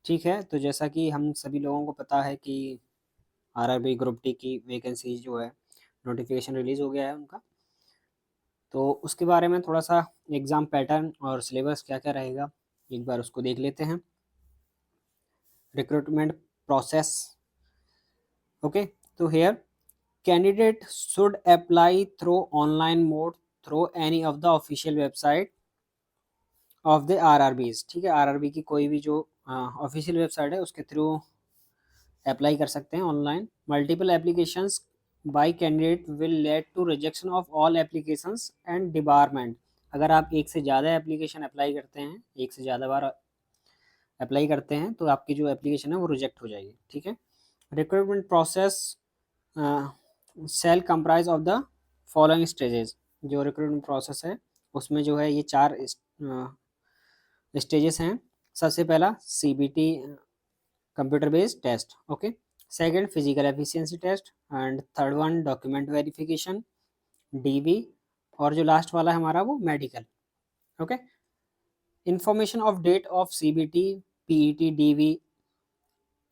ठीक है, तो जैसा कि हम सभी लोगों को पता है कि आरआरबी ग्रुप डी की वैकेंसी जो है नोटिफिकेशन रिलीज हो गया है उनका। तो उसके बारे में थोड़ा सा एग्ज़ाम पैटर्न और सिलेबस क्या क्या रहेगा एक बार उसको देख लेते हैं। Recruitment process. ओके, तो here candidate should apply through online mode through any of the official website of the RRBs. ठीक है, आरआरबी की कोई भी जो ऑफिशियल वेबसाइट है उसके थ्रू अप्लाई कर सकते हैं online. Multiple applications by candidate will lead to rejection of all applications and debarment. अगर आप एक से ज़्यादा एप्लीकेशन अप्लाई करते हैं, एक से ज़्यादा बार अप्लाई करते हैं, तो आपकी जो एप्लीकेशन है वो रिजेक्ट हो जाएगी। ठीक है, recruitment process shall comprise of the following stages. जो रिक्रूटमेंट प्रोसेस है उसमें जो है ये 4 स्टेजेस हैं। सबसे पहला CBT computer based test. Okay, second physical efficiency test and third one document verification DV, और जो लास्ट वाला है हमारा वो medical. Okay, information of date of CBT PET DV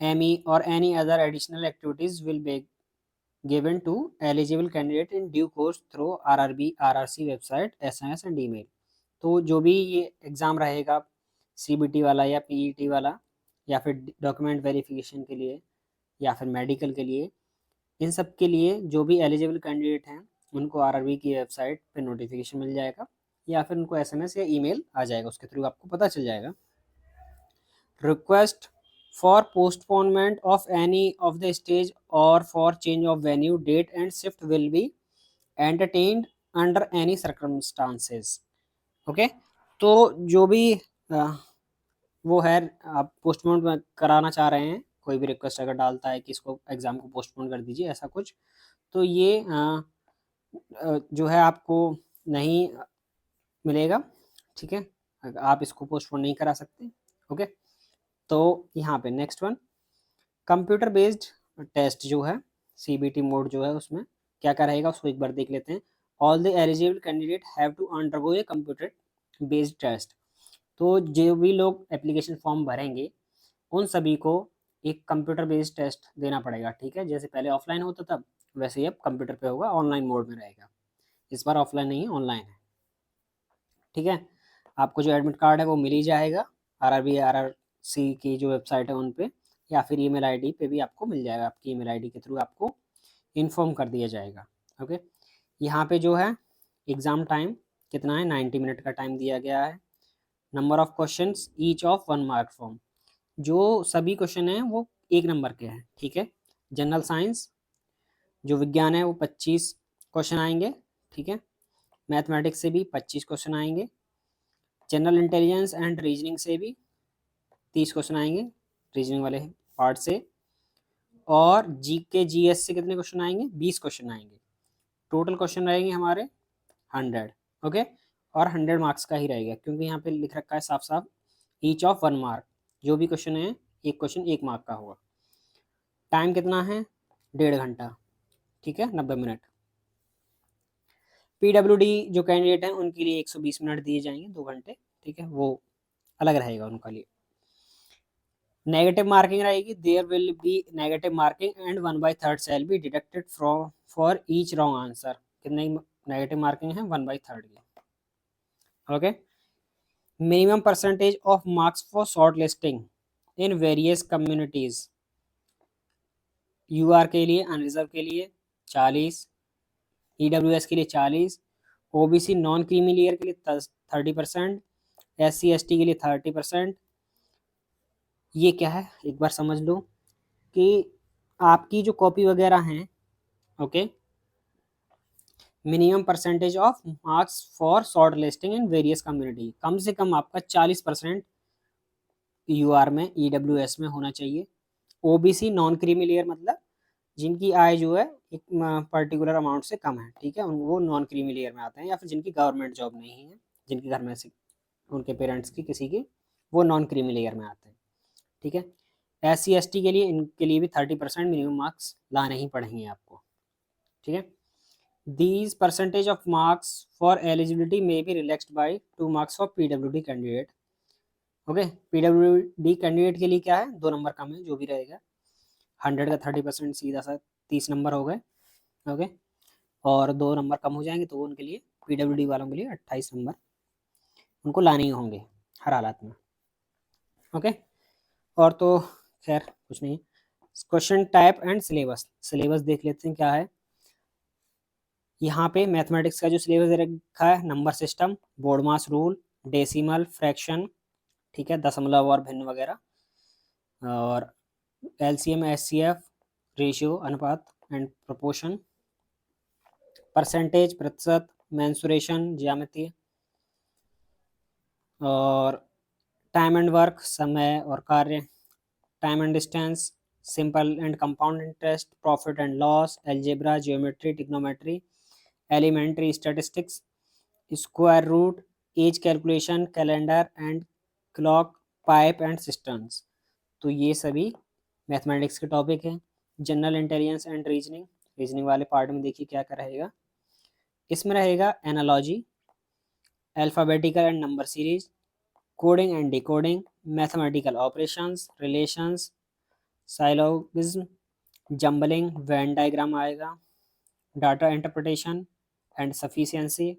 ME और any other additional activities will be given to eligible candidate in due course through RRB RRC website SMS and email. तो जो भी ये exam रहेगा CBT वाला या PET वाला या फिर डॉक्यूमेंट वेरिफिकेशन के लिए या फिर मेडिकल के लिए, इन सब के लिए जो भी एलिजिबल कैंडिडेट हैं उनको आरआरबी की वेबसाइट पे नोटिफिकेशन मिल जाएगा या फिर उनको एसएमएस या ईमेल आ जाएगा, उसके थ्रू आपको पता चल जाएगा। Request for postponement of any of the stage or for change of venue, date and shift will be entertained under any circumstances। Okay, तो जो भी वो है आप पोस्टपोन कराना चाह रहे हैं, कोई भी रिक्वेस्ट अगर डालता है कि इसको एग्ज़ाम को पोस्टपोन कर दीजिए ऐसा कुछ, तो ये जो है आपको नहीं मिलेगा। ठीक है, आप इसको पोस्टपोन नहीं करा सकते। ओके, तो यहाँ पे next one computer based test जो है सीबीटी मोड जो है उसमें क्या क्या रहेगा उसको एक बार देख लेते हैं। All the eligible candidate have to undergo a computer based test. तो जो भी लोग एप्लीकेशन फॉर्म भरेंगे उन सभी को एक कंप्यूटर बेस्ड टेस्ट देना पड़ेगा। ठीक है, जैसे पहले ऑफलाइन होता था वैसे ही अब कंप्यूटर पे होगा, ऑनलाइन मोड में रहेगा। इस बार ऑफलाइन नहीं है, ऑनलाइन है। ठीक है, आपको जो एडमिट कार्ड है वो मिल ही जाएगा आरआरबी आरआरसी की जो वेबसाइट है उन पे, या फिर ईमेल आईडी पे भी आपको मिल जाएगा। आपकी ईमेल आईडी के थ्रू आपको इन्फॉर्म कर दिया जाएगा। ओके, यहाँ पे जो है एग्ज़ाम टाइम कितना है, 90 मिनट का टाइम दिया गया है। Number of questions each of 1 mark form. जो सभी क्वेश्चन हैं वो 1 नंबर के हैं। ठीक है, जनरल साइंस जो विज्ञान है वो 25 क्वेश्चन आएंगे। ठीक है, मैथमेटिक्स से भी 25 क्वेश्चन आएंगे। जनरल इंटेलिजेंस एंड रीजनिंग से भी 30 क्वेश्चन आएंगे, रीजनिंग वाले पार्ट से। और जीके जीएस से कितने क्वेश्चन आएंगे, 20 क्वेश्चन आएंगे। टोटल क्वेश्चन रहेंगे हमारे 100। ओके, और 100 मार्क्स का ही रहेगा क्योंकि यहाँ पे लिख रखा है साफ साफ ईच ऑफ 1 मार्क। जो भी क्वेश्चन है एक क्वेश्चन 1 मार्क का होगा। टाइम कितना है, 1.5 घंटा। ठीक है, 90 मिनट। पीडब्ल्यूडी जो कैंडिडेट हैं उनके लिए 120 मिनट दिए जाएंगे, 2 घंटे। ठीक है, वो अलग रहेगा उनका लिए। नेगेटिव मार्किंग रहेगी, there will be negative marking and 1/3 shall be deducted from for each wrong answer. कितने नेगेटिव मार्किंग है, 1/3 की। Okay, minimum percentage of marks for short listing in various communities. UR के लिए, अनरिजर्व के लिए 40, EWS के लिए 40, ओबीसी नॉन क्रीमी लेयर के लिए 30%, SC ST के लिए 30%। ये क्या है एक बार समझ लो कि आपकी जो कॉपी वगैरह हैं, okay, minimum percentage of marks for short listing in various community, कम से कम आपका 40% यूआर में ईडब्ल्यूएस में होना चाहिए। ओबीसी नॉन क्रीमी लेयर मतलब जिनकी आय जो है एक पर्टिकुलर अमाउंट से कम है। ठीक है, वो नॉन क्रीमी लेयर में आते हैं, या फिर जिनकी गवर्नमेंट जॉब नहीं है, जिनके घर में से उनके पेरेंट्स की किसी की, वो नॉन क्रीमी लेयर में आते हैं। ठीक है, SC ST के लिए, इनके लिए भी 30% मिनिमम मार्क्स लाने ही पड़ेंगे आपको। ठीक है, these percentage of marks for eligibility may be relaxed by 2 marks for PWD candidate. Okay, PWD candidate के लिए क्या है, 2 नंबर कम है, जो भी रहेगा 100 का 30% सीधा सा 30 नंबर हो गए। ओके, और 2 नंबर कम हो जाएंगे तो उनके लिए पीडब्ल्यूडी वालों के लिए 28 नंबर उनको लाने ही होंगे हर हालात में। ओके, और तो खैर कुछ नहीं। Question type and syllabus, syllabus देख लेते हैं क्या है। यहाँ पे मैथमेटिक्स का जो सिलेबस रखा है, number system, BODMAS rule, decimal, fraction, ठीक है, दशमलव और भिन्न वगैरह, और एलसीएम, एचसीएफ, रेशियो, अनुपात एंड प्रोपोर्शन, परसेंटेज, प्रतिशत, मेंसुरेशन, ज्यामिति, और टाइम एंड वर्क, समय और कार्य, time and distance, simple and compound interest, profit and loss, algebra, geometry, trigonometry, elementary statistics, square root, age calculation, calendar and clock, pipe and cisterns. तो ये सभी mathematics के टॉपिक हैं। General intelligence and reasoning, reasoning वाले part में देखिए क्या क्या रहेगा। इसमें रहेगा analogy, alphabetical and number series, coding and decoding, mathematical operations, relations, syllogism, jumbling, Venn diagram आएगा, data interpretation and sufficiency,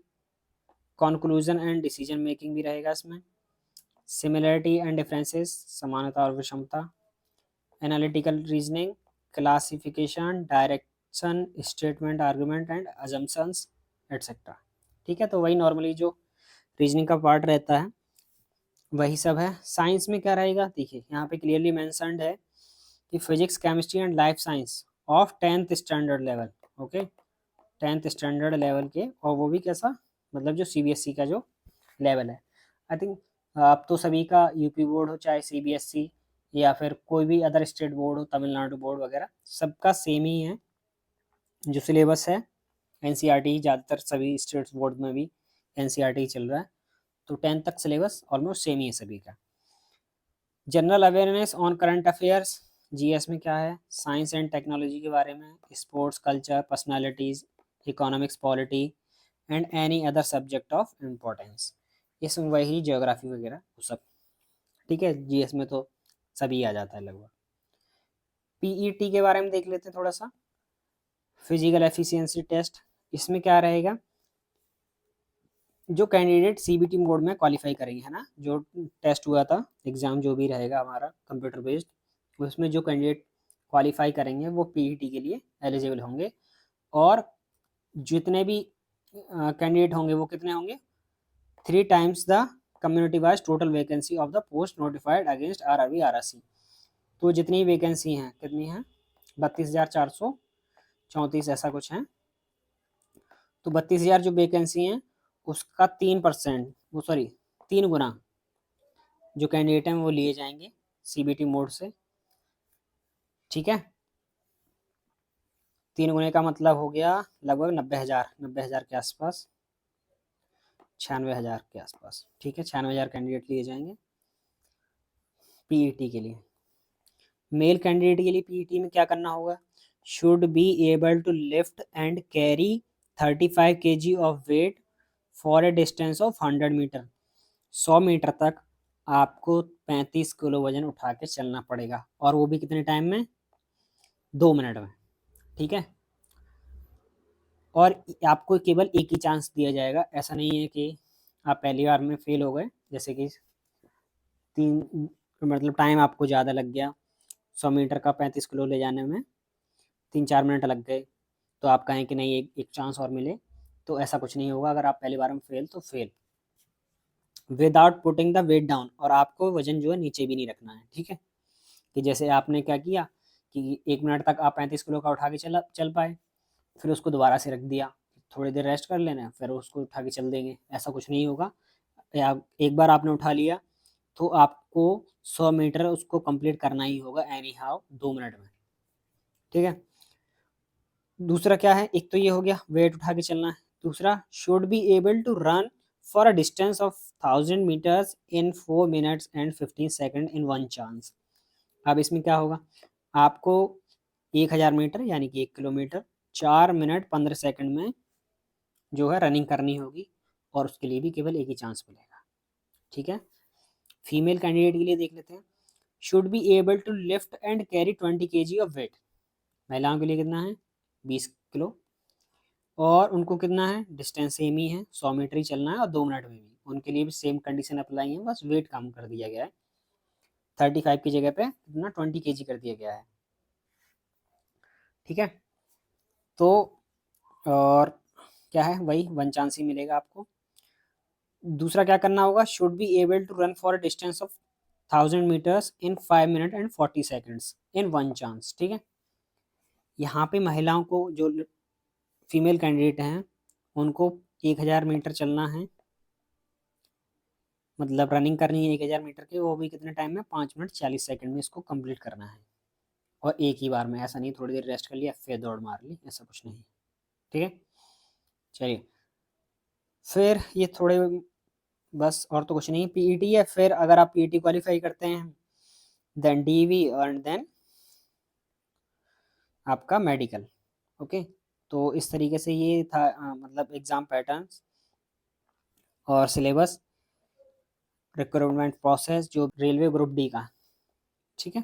conclusion and decision making भी रहेगा इसमें, सिमिलरिटी एंड डिफरेंसेस, समानता और विषमता, analytical reasoning, classification, direction, statement, argument and assumptions etcetera. ठीक है, तो वही नॉर्मली जो रीजनिंग का पार्ट रहता है वही सब है। साइंस में क्या रहेगा, देखिए यहाँ पे क्लियरली मेंशन्ड है कि physics, chemistry and life science of 10th standard level. Okay, 10th standard level के, और वो भी कैसा, मतलब जो सीबीएसई का जो लेवल है। आई थिंक अब तो सभी का यूपी बोर्ड हो चाहे सीबीएसई या फिर कोई भी अदर स्टेट बोर्ड हो, तमिलनाडु बोर्ड वगैरह, सबका सेम ही है जो सिलेबस है। एनसीईआरटी ज़्यादातर सभी स्टेट्स बोर्ड में भी एनसीईआरटी चल रहा है, तो 10th तक सिलेबस ऑलमोस्ट सेम ही है सभी का। General awareness on current affairs, GS में क्या है, साइंस एंड टेक्नोलॉजी के बारे में, sports, culture, personalities, economics, polity and any other subject of importance. इसमें वही ज्योग्राफी वगैरह वो सब। ठीक है, जीएस में तो सभी आ जाता है लगभग। पीईटी के बारे में देख लेते हैं थोड़ा सा, फिजिकल एफिशिएंसी टेस्ट। इसमें क्या रहेगा, जो कैंडिडेट सीबीटी मोड में क्वालिफाई करेंगे, है ना, जो टेस्ट हुआ था, एग्जाम जो भी रहेगा हमारा कंप्यूटर बेस्ड, उसमें जो कैंडिडेट क्वालिफाई करेंगे वो पीईटी के लिए एलिजिबल होंगे। और जितने भी कैंडिडेट होंगे वो कितने होंगे, 3 times the community wise total vacancy of the post notified against RRB RRC. तो जितनी वैकेंसी हैं कितनी हैं, 32,434 ऐसा कुछ है। तो 32,000 जो वैकेंसी हैं उसका 3%, वो सॉरी 3 गुना जो कैंडिडेट हैं वो लिए जाएंगे सीबीटी मोड से। ठीक है, 3 गुने का मतलब हो गया लगभग 90,000 के आसपास, 96,000 के आसपास। ठीक है, 96,000 कैंडिडेट लिए जाएंगे पीईटी के लिए। मेल कैंडिडेट के लिए पीईटी में क्या करना होगा, should be able to lift and carry 35 kg of weight for a distance of 100 meter. 100 meter तक आपको 35 किलो वजन उठा के चलना पड़ेगा, और वो भी कितने टाइम में, 2 मिनट में। ठीक है, और आपको केवल एक ही चांस दिया जाएगा, ऐसा नहीं है कि आप पहली बार में फेल हो गए, जैसे कि 3 मतलब टाइम आपको ज़्यादा लग गया 100 मीटर का 35 किलो ले जाने में, 3-4 मिनट लग गए, तो आप कहें कि नहीं एक चांस और मिले, तो ऐसा कुछ नहीं होगा। अगर आप पहली बार में फेल तो fail, without putting the weight down, और आपको वजन जो है नीचे भी नहीं रखना है। ठीक है, कि जैसे आपने क्या किया कि 1 मिनट तक आप 35 किलो का उठा के चल पाए, फिर उसको दोबारा से रख दिया, थोड़ी देर रेस्ट कर लेना, फिर उसको उठा के चल देंगे, ऐसा कुछ नहीं होगा। या एक बार आपने उठा लिया तो आपको 100 मीटर उसको कंप्लीट करना ही होगा एनी हाउ 2 मिनट में। ठीक है, दूसरा क्या है, एक तो ये हो गया वेट उठा के चलना है, दूसरा should be able to run for a distance of 1000 meters in 4 minutes and 15 seconds in 1 chance. अब इसमें क्या होगा, आपको 1000 मीटर यानी कि 1 किलोमीटर 4 मिनट 15 सेकंड में जो है रनिंग करनी होगी, और उसके लिए भी केवल एक ही चांस मिलेगा। ठीक है, फीमेल कैंडिडेट के लिए देख लेते हैं, should be able to lift and carry 20 kg of weight. महिलाओं के लिए कितना है, 20 किलो। और उनको कितना है, डिस्टेंस सेम ही है, 100 मीटर ही चलना है और 2 मिनट में भी। उनके लिए भी सेम कंडीशन अप्लाई है, बस वेट कम कर दिया गया है, 35 की जगह पे कितना 20 kg कर दिया गया है। ठीक है, तो और क्या है, वही 1 चांस ही मिलेगा आपको। दूसरा क्या करना होगा, should be able to run for a distance of 1000 meters in 5 minute and 40 seconds in 1 chance. ठीक है, यहाँ पे महिलाओं को, जो फीमेल कैंडिडेट हैं, उनको 1000 मीटर चलना है, मतलब रनिंग करनी है 1000 मीटर की, वो भी कितने टाइम में, 5 मिनट 40 सेकेंड में इसको कंप्लीट करना है। और एक ही बार में, ऐसा नहीं थोड़ी देर रेस्ट कर लिया फिर दौड़ मार ली, ऐसा कुछ नहीं। ठीक है, चलिए फिर ये थोड़े, बस और तो कुछ नहीं, पीईटी है। फिर अगर आप पीईटी क्वालिफाई करते हैं, देन डीवी और देन आपका मेडिकल। ओके, तो इस तरीके से ये था मतलब एग्जाम पैटर्न्स और सिलेबस, रिक्रूटमेंट प्रोसेस जो रेलवे ग्रुप डी का। ठीक है।